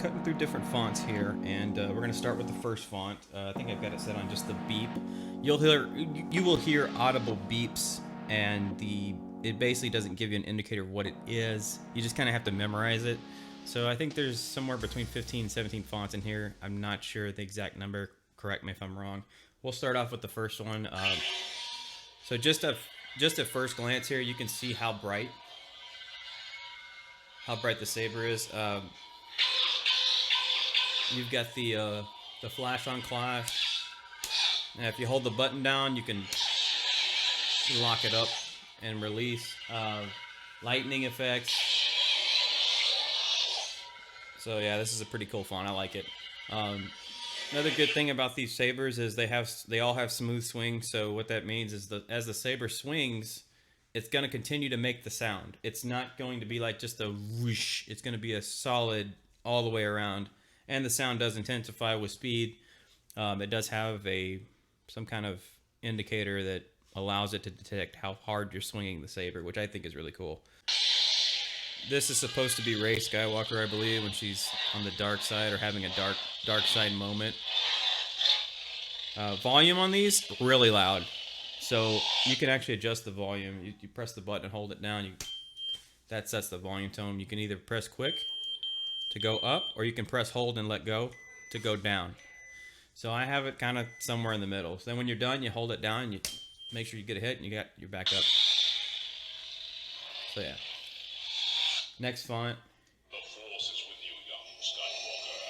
cutting through different fonts here, and we're going to start with the first font. I think I've got it set on just the beep. You will hear audible beeps, and it basically doesn't give you an indicator of what it is. You just kind of have to memorize it. So I think there's somewhere between 15 and 17 fonts in here. I'm not sure the exact number. Correct me if I'm wrong. We'll start off with the first one. So just at first glance here, you can see how bright the saber is. You've got the flash on class. Now, if you hold the button down, you can lock it up and release. Lightning effects. So yeah, this is a pretty cool font. I like it. Another good thing about these sabers is they all have smooth swing. So what that means is that as the saber swings, it's going to continue to make the sound. It's not going to be like just a whoosh. It's going to be a solid all the way around. And the sound does intensify with speed. It does have some kind of indicator that allows it to detect how hard you're swinging the saber, which I think is really cool. This is supposed to be Rey Skywalker, I believe, when she's on the dark side or having a dark side moment. Volume on these, really loud. So you can actually adjust the volume. You press the button and hold it down. That sets the volume tone. You can either press quick to go up, or you can press hold and let go to go down. So I have it kind of somewhere in the middle. So then when you're done, you hold it down and you make sure you get a hit and you're back up. So yeah. Next font. The Force is with you, young Skywalker.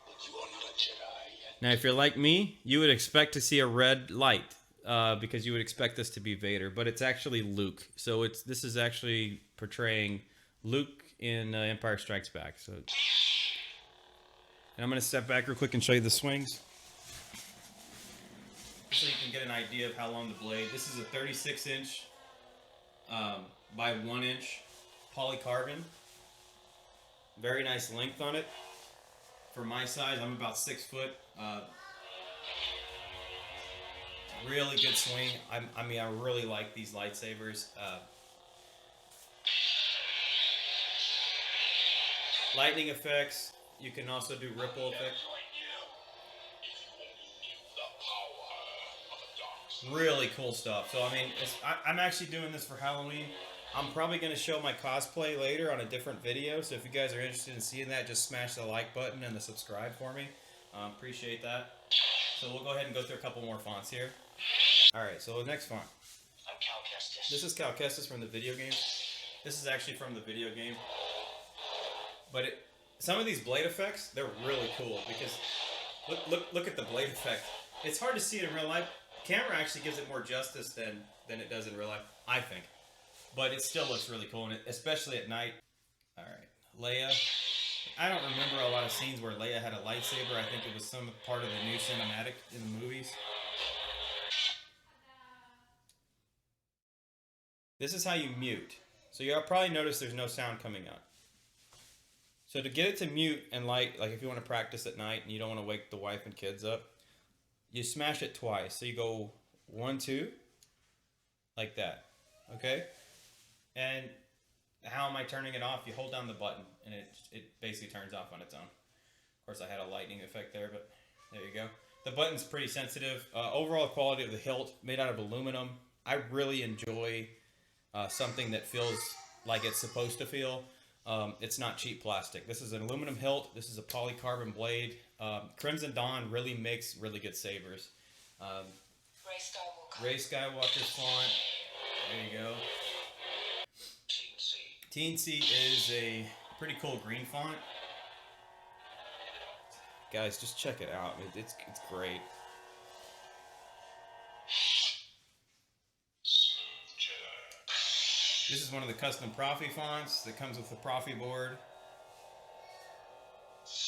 But you are not a Jedi yet. Now, if you're like me, you would expect to see a red light because you would expect this to be Vader, but it's actually Luke. So this is actually portraying Luke in Empire Strikes Back. So, and I'm going to step back real quick and show you the swings, so you can get an idea of how long the blade. This is a 36-inch by 1-inch polycarbon. Very nice length on it. For my size, I'm about 6 foot. Really good swing. I mean, I really like these lightsabers. Lightning effects. You can also do ripple effects. Really cool stuff. So I mean, I'm actually doing this for Halloween. I'm probably going to show my cosplay later on a different video. So if you guys are interested in seeing that, just smash the like button and the subscribe for me. Appreciate that. So we'll go ahead and go through a couple more fonts here. All right. So the next font. I'm Cal Kestis. This is Cal Kestis from the video game. This is actually from the video game. But some of these blade effects, they're really cool because look at the blade effect. It's hard to see it in real life. Camera actually gives it more justice than it does in real life, I think. But it still looks really cool, and especially at night. All right, Leia. I don't remember a lot of scenes where Leia had a lightsaber. I think it was some part of the new cinematic in the movies. This is how you mute. So you'll probably notice there's no sound coming out. So to get it to mute and light, like if you want to practice at night and you don't want to wake the wife and kids up, you smash it twice. So you go 1, 2, like that, okay? And how am I turning it off? You hold down the button and it basically turns off on its own. Of course, I had a lightning effect there, but there you go. The button's pretty sensitive. Overall quality of the hilt, made out of aluminum. I really enjoy something that feels like it's supposed to feel. It's not cheap plastic. This is an aluminum hilt. This is a polycarbon blade. Crimson Dawn really makes really good sabers. Rey Skywalker's font. There you go. Teensy is a pretty cool green font. Guys, just check it out. It's great. This is one of the custom Profi fonts that comes with the Profi board.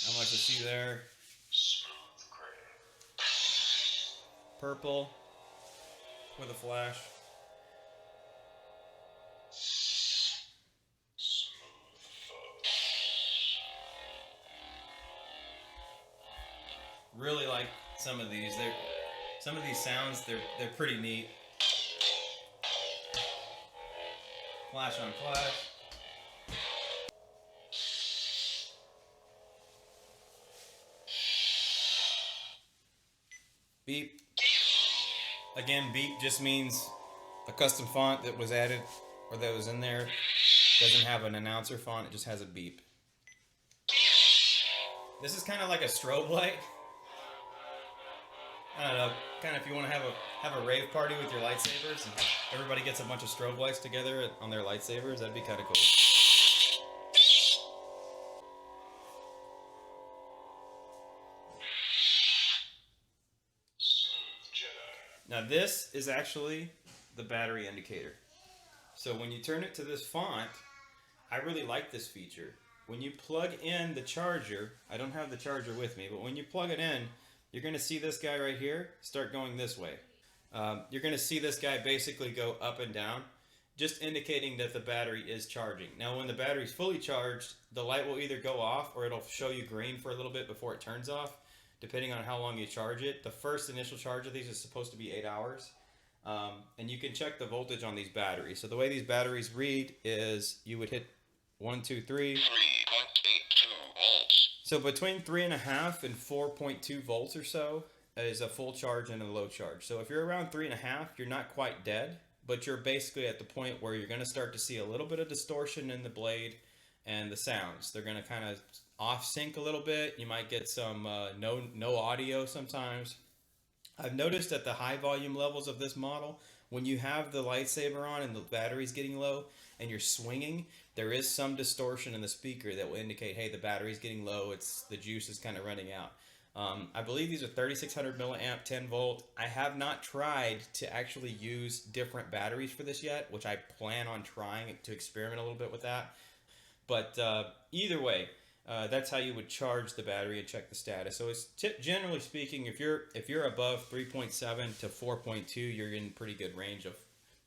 Not much to see there. Purple with a flash. Really like some of these. Some of these sounds, they're pretty neat. Flash on flash. Beep. Again, beep just means a custom font that was added or that was in there doesn't have an announcer font, it just has a beep. This is kind of like a strobe light. I don't know, kind of if you want to have a rave party with your lightsabers and everybody gets a bunch of strobe lights together on their lightsabers, that'd be kind of cool. Now this is actually the battery indicator. So when you turn it to this font, I really like this feature. When you plug in the charger, I don't have the charger with me, but when you plug it in, you're going to see this guy right here start going this way. You're going to see this guy basically go up and down, just indicating that the battery is charging. Now when the battery's fully charged, the light will either go off or it'll show you green for a little bit before it turns off, depending on how long you charge it. The first initial charge of these is supposed to be 8 hours. And you can check the voltage on these batteries. So the way these batteries read is you would hit 1, 2, 3. 3.82 volts. So between 3.5 and 4.2 volts or so is a full charge and a low charge. So if you're around 3.5, you're not quite dead, but you're basically at the point where you're going to start to see a little bit of distortion in the blade and the sounds. They're going to kind of off sync a little bit. You might get some no audio sometimes. I've noticed at the high volume levels of this model, when you have the lightsaber on and the battery's getting low and you're swinging, there is some distortion in the speaker that will indicate, hey, the battery's getting low, the juice is kind of running out. I believe these are 3600 milliamp 10 volt. I have not tried to actually use different batteries for this yet, which I plan on trying to experiment a little bit with that. But either way, that's how you would charge the battery and check the status. So it's generally speaking, if you're above 3.7 to 4.2, you're in pretty good range of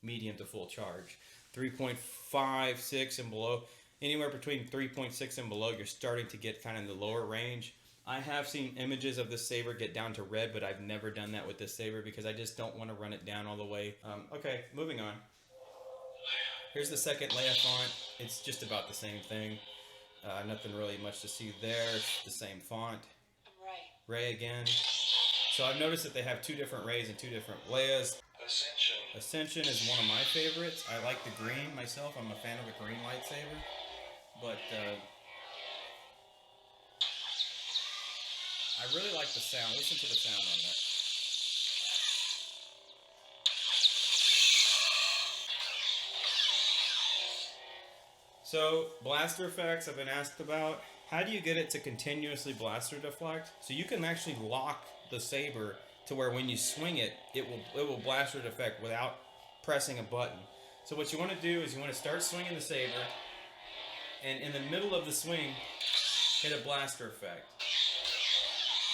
medium to full charge. 3.5, 6 and below, anywhere between 3.6 and below, you're starting to get kind of in the lower range. I have seen images of this saber get down to red, but I've never done that with this saber because I just don't want to run it down all the way. Okay, moving on. Here's the second Leia font. It's just about the same thing. Nothing really much to see there. It's the same font. Rey again. So I've noticed that they have two different Reys and two different Leias. Ascension is one of my favorites. I like the green myself. I'm a fan of a green lightsaber. But I really like the sound. Listen to the sound on that. So, blaster effects I've been asked about. How do you get it to continuously blaster deflect? So you can actually lock the saber to where when you swing it, it will blaster deflect without pressing a button. So what you want to do is you want to start swinging the saber, and in the middle of the swing, hit a blaster effect.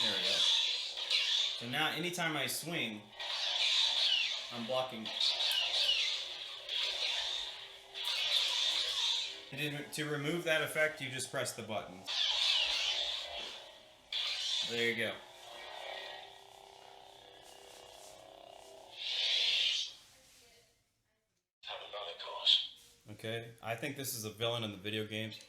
There we go. So now anytime I swing, I'm blocking. And to remove that effect, you just press the button. There you go. How about it cost? Okay, I think this is a villain in the video games.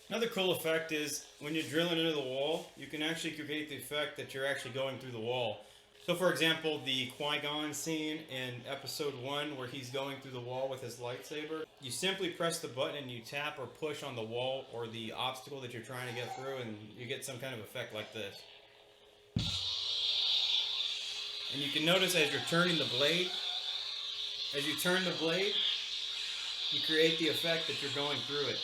Another cool effect is when you're drilling into the wall, you can actually create the effect that you're actually going through the wall. So for example, the Qui-Gon scene in episode 1 where he's going through the wall with his lightsaber, you simply press the button and you tap or push on the wall or the obstacle that you're trying to get through and you get some kind of effect like this. And you can notice as you're turning the blade, as you turn the blade, you create the effect that you're going through it.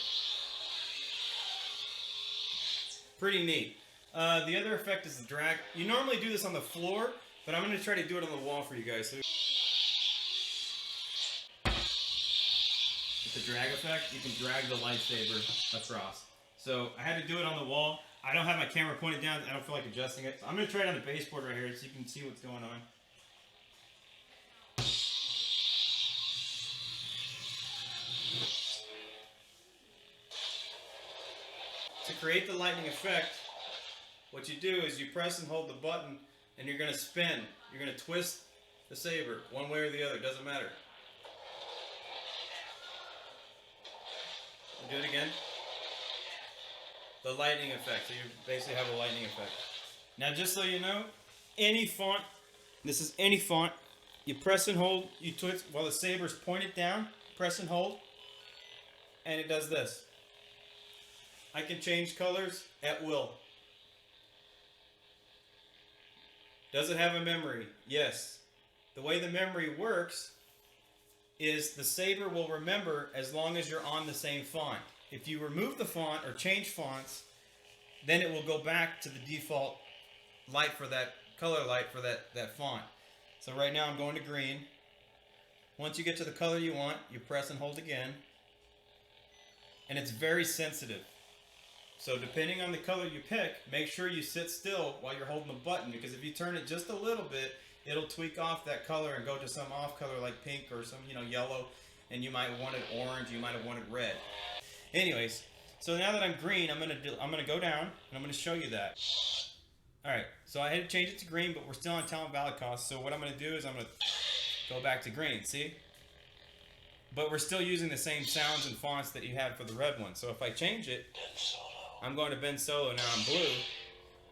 Pretty neat. The other effect is the drag. You normally do this on the floor, but I'm going to try to do it on the wall for you guys. So with the drag effect, you can drag the lightsaber across. So I had to do it on the wall. I don't have my camera pointed down. I don't feel like adjusting it. So I'm going to try it on the baseboard right here so you can see what's going on. To create the lightning effect, what you do is you press and hold the button, and you're going to spin. You're going to twist the saber one way or the other. Doesn't matter. Do it again. The lightning effect. So you basically have a lightning effect. Now, just so you know, any font, this is any font, you press and hold, you twist while the saber's pointed down, press and hold, and it does this. I can change colors at will. Does it have a memory? Yes. The way the memory works is the saber will remember as long as you're on the same font. If you remove the font or change fonts, then it will go back to the default light for that color light for that font. So right now I'm going to green. Once you get to the color you want, you press and hold again. And it's very sensitive. So depending on the color you pick, make sure you sit still while you're holding the button, because if you turn it just a little bit, it'll tweak off that color and go to some off color like pink or some, yellow, and you might want it orange, you might have wanted red. Anyways, so now that I'm green, I'm gonna go down and I'm gonna show you that. All right, so I had to change it to green, but we're still on Talent Valley cost. So what I'm gonna do is I'm gonna go back to green. See? But we're still using the same sounds and fonts that you had for the red one. So if I change it, I'm going to Ben Solo, now I'm blue,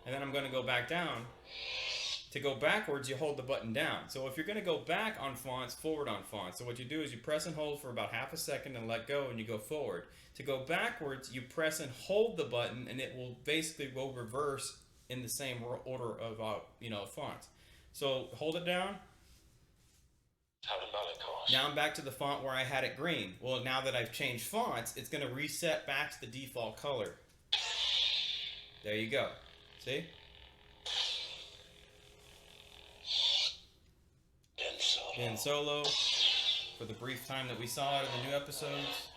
and then I'm going to go back down. To go backwards, you hold the button down. So if you're going to go back on fonts, forward on fonts. So what you do is you press and hold for about half a second and let go, and you go forward. To go backwards, you press and hold the button, and it will basically go reverse in the same order of fonts. So hold it down. Now I'm back to the font where I had it green. Well, now that I've changed fonts, it's going to reset back to the default color. There you go. See? Ben Solo, for the brief time that we saw it in the new episodes.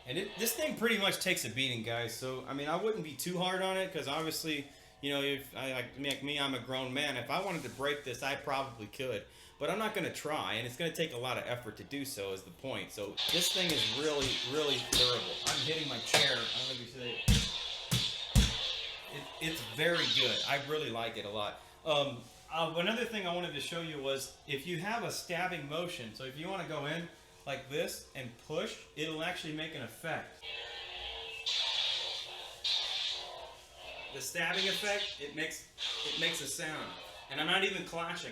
And this thing pretty much takes a beating, guys. So, I mean, I wouldn't be too hard on it, because obviously, if like me, I'm a grown man. If I wanted to break this, I probably could. But I'm not going to try, and it's going to take a lot of effort to do so is the point. So this thing is really, really durable. I'm hitting my chair. I don't know if you say it's very good. I really like it a lot. Another thing I wanted to show you was if you have a stabbing motion, so if you want to go in like this and push, it'll actually make an effect. The stabbing effect, it makes a sound. And I'm not even clashing.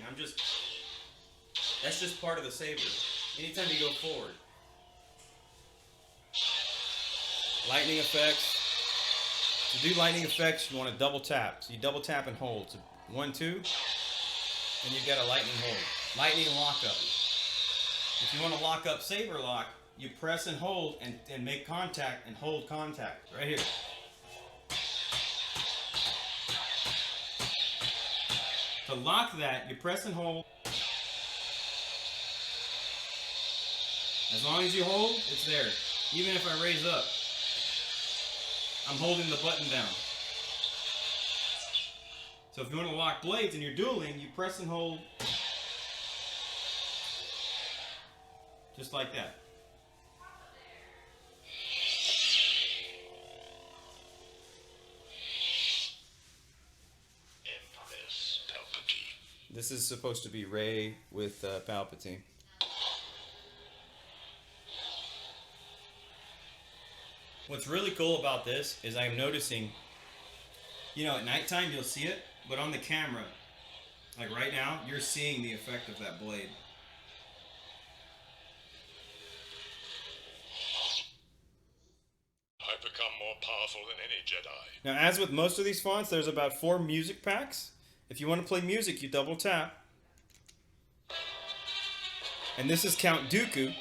That's just part of the saber. Anytime you go forward. Lightning effects. To do lightning effects, you want to double tap. So you double tap and hold. So 1, 2, and you've got a lightning hold. Lightning lockup. If you want to lock up saber lock, you press and hold and make contact and hold contact. Right here. To lock that, you press and hold. As long as you hold, it's there. Even if I raise up, I'm holding the button down. So if you want to lock blades and you're dueling, you press and hold just like that. Empress Palpatine. This is supposed to be Rey with Palpatine. What's really cool about this is I'm noticing, at nighttime you'll see it, but on the camera, like right now, you're seeing the effect of that blade. I've become more powerful than any Jedi. Now, as with most of these fonts, there's about 4 music packs. If you want to play music, you double tap. And this is Count Dooku.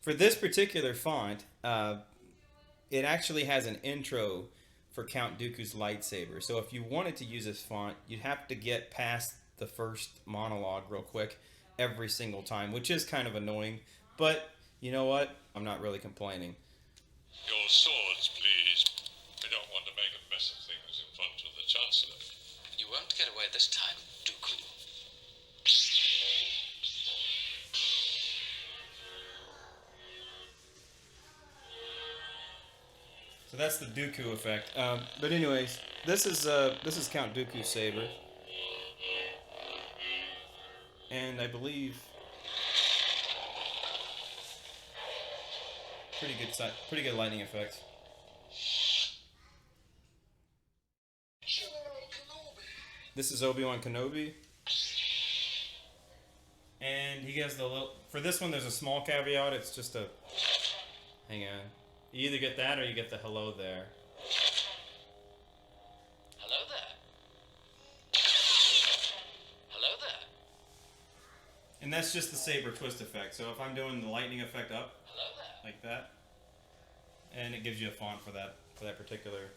For this particular font, it actually has an intro for Count Dooku's lightsaber. So if you wanted to use this font, you'd have to get past the first monologue real quick every single time, which is kind of annoying. But you know what? I'm not really complaining. Your swords, please. We don't want to make a mess of things in front of the Chancellor. You won't get away this time, Dooku. So that's the Dooku effect. But anyways, this is Count Dooku's saber, and I believe pretty good lightning effects. This is Obi-Wan Kenobi, and he has the little. For this one, there's a small caveat. It's just a. Hang on. You either get that or you get the hello there. Hello there. Hello there. And that's just the saber twist effect. So if I'm doing the lightning effect up, Hello there. like that, and it gives you a font for that particular.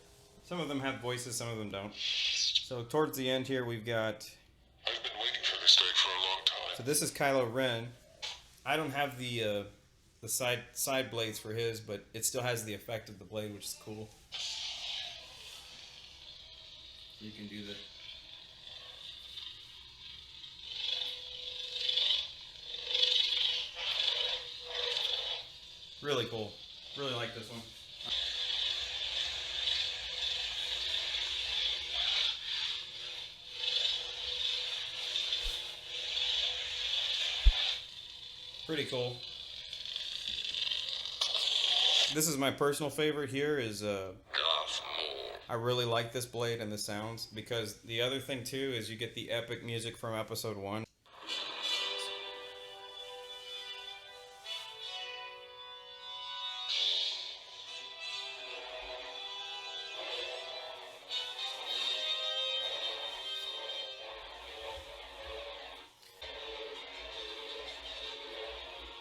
Some of them have voices, some of them don't. So towards the end here, we've got. I've been waiting for this day for a long time. So this is Kylo Ren. I don't have the side blades for his, but it still has the effect of the blade, which is cool. You can do the. Really cool. Really like this one. Pretty cool. This is my personal favorite here is I really like this blade and the sounds, because the other thing too is you get the epic music from episode 1.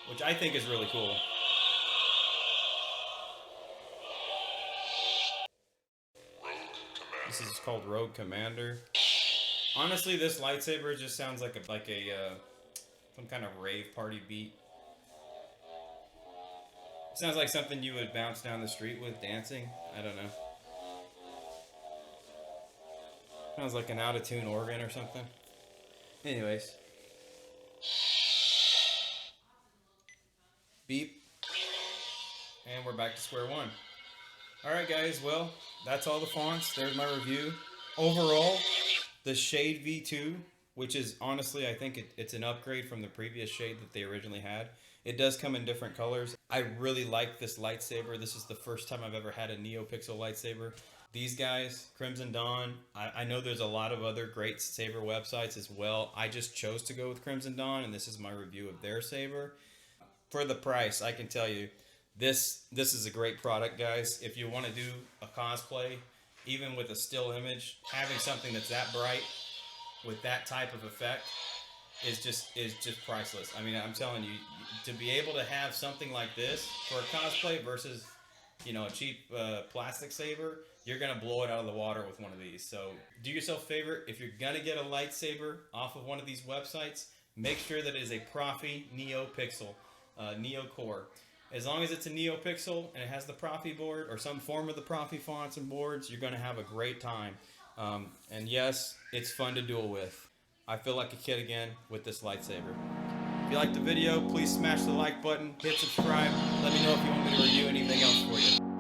Which I think is really cool. This is called Rogue Commander. Honestly, this lightsaber just sounds like a some kind of rave party beat. It sounds like something you would bounce down the street with dancing. I don't know. Sounds like an out of tune organ or something. Anyways. Beep. And we're back to square one. Alright guys, well, that's all the fonts. There's my review. Overall, the Shade V2, which is honestly, I think it's an upgrade from the previous Shade that they originally had. It does come in different colors. I really like this lightsaber. This is the first time I've ever had a NeoPixel lightsaber. These guys, Crimson Dawn, I know there's a lot of other great saber websites as well. I just chose to go with Crimson Dawn, and this is my review of their saber. For the price, I can tell you, this is a great product, guys. If you want to do a cosplay, even with a still image, having something that's that bright with that type of effect is just priceless. I mean, I'm telling you, to be able to have something like this for a cosplay versus, you know, a cheap plastic saber, you're gonna blow it out of the water with one of these. So do yourself a favor, if you're gonna get a lightsaber off of one of these websites, make sure that it is a Profi NeoPixel Neo Core. As long as it's a NeoPixel and it has the Profi board or some form of the Profi fonts and boards, you're going to have a great time. And yes, it's fun to duel with. I feel like a kid again with this lightsaber. If you liked the video, please smash the like button, hit subscribe. Let me know if you want me to review anything else for you.